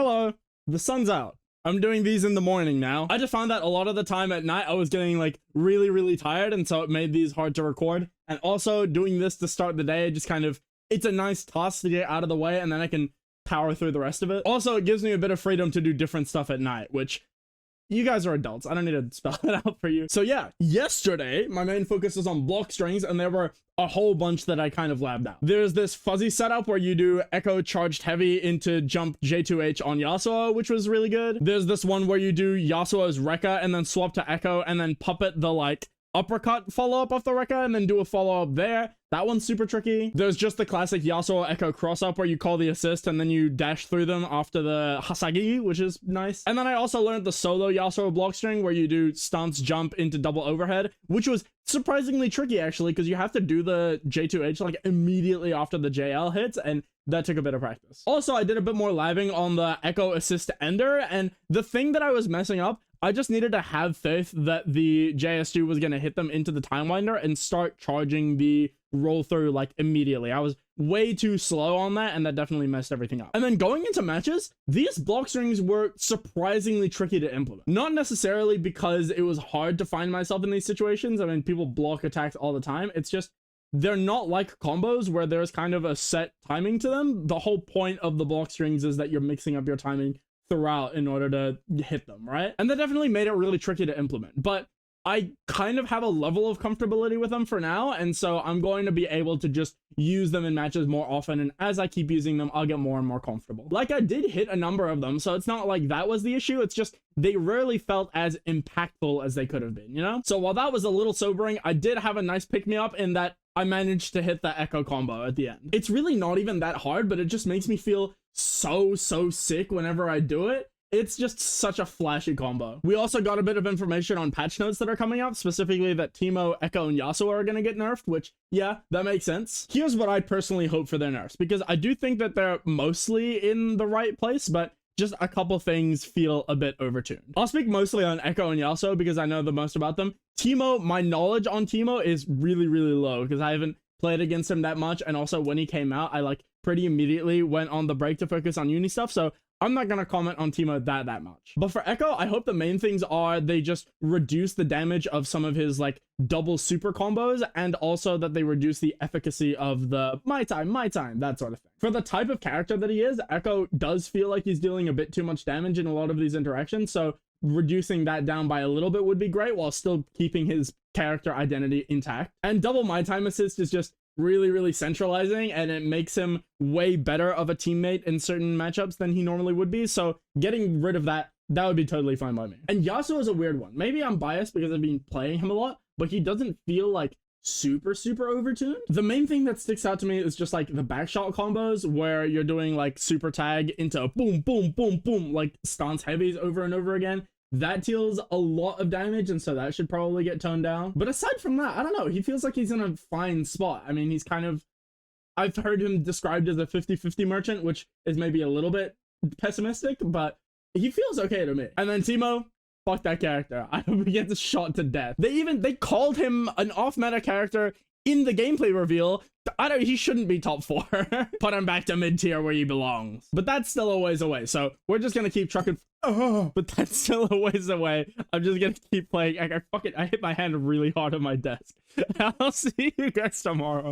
hello, the sun's out. I'm doing these in the morning now. I just found that a lot of the time at night I was getting like really tired, and so it made these hard to record. And also doing this to start the day, just kind of, it's a nice task to get out of the way, and then I can power through the rest of it. Also, it gives me a bit of freedom to do different stuff at night, which you guys are adults. I don't need to spell it out for you. So yeah, yesterday, my main focus was on block strings, and there were a whole bunch that I kind of labbed out. There's this fuzzy setup where you do Echo charged heavy into jump J2H on Yasuo, which was really good. There's this one where you do Yasuo's Rekka and then swap to Echo and then puppet the like uppercut follow-up off the Rekka and then do a follow-up there. That one's super tricky. There's just the classic Yasuo Echo cross-up where you call the assist and then you dash through them after the Hasagi, which is nice. And then I also learned the solo Yasuo block string where you do stance jump into double overhead, which was surprisingly tricky actually, because you have to do the J2H like immediately after the JL hits, and that took a bit of practice. Also, I did a bit more labbing on the Echo assist ender, and the thing that I was messing up, I just needed to have faith that the JS2 was going to hit them into the time winder and start charging the roll through like immediately. I was way too slow on that, and that definitely messed everything up. And then going into matches, these block strings were surprisingly tricky to implement. Not necessarily because it was hard to find myself in these situations. I mean, people block attacks all the time. It's just they're not like combos where there's kind of a set timing to them. The whole point of the block strings is that you're mixing up your timing throughout in order to hit them, right? And that definitely made it really tricky to implement. But I kind of have a level of comfortability with them for now, and so I'm going to be able to just use them in matches more often, and as I keep using them, I'll get more and more comfortable. Like, I did hit a number of them, so it's not like that was the issue. It's just they rarely felt as impactful as they could have been, you know? So while that was a little sobering, I did have a nice pick-me-up in that I managed to hit the Echo combo at the end. It's really not even that hard, but it just makes me feel so sick whenever I do it. It's just such a flashy combo. We also got a bit of information on patch notes that are coming out, specifically that Teemo, Echo, and Yasuo are going to get nerfed, which, yeah, that makes sense. Here's what I personally hope for their nerfs, because I do think that they're mostly in the right place, but just a couple things feel a bit overtuned. I'll speak mostly on Echo and Yasuo because I know the most about them. Teemo, my knowledge on Teemo is really low because I haven't played against him that much, and also when he came out, I like pretty immediately went on the break to focus on uni stuff, so I'm not gonna comment on Teemo that much. But for Echo, I hope the main things are they just reduce the damage of some of his like double super combos, and also that they reduce the efficacy of the my time, that sort of thing. For the type of character that he is, Echo does feel like he's dealing a bit too much damage in a lot of these interactions, so reducing that down by a little bit would be great while still keeping his character identity intact. And double my time assist is just really centralizing, and it makes him way better of a teammate in certain matchups than he normally would be, so getting rid of that would be totally fine by me. And Yasuo is a weird one. Maybe I'm biased because I've been playing him a lot, but he doesn't feel like super overtuned. The main thing that sticks out to me is just like the backshot combos where you're doing like super tag into boom like stance heavies over and over again. That deals a lot of damage, and so that should probably get toned down. But aside from that, I don't know. He feels like he's in a fine spot. I mean, he's kind of, I've heard him described as a 50-50 merchant, which is maybe a little bit pessimistic, but he feels okay to me. And then Teemo, fuck that character. I hope he gets shot to death. They called him an off-meta character in the gameplay reveal. He shouldn't be top 4. Put him back to mid-tier where he belongs. But that's still a ways away, so we're just gonna keep trucking. But that's still a ways away. I'm just gonna keep playing. I hit my hand really hard on my desk. I'll see you guys tomorrow.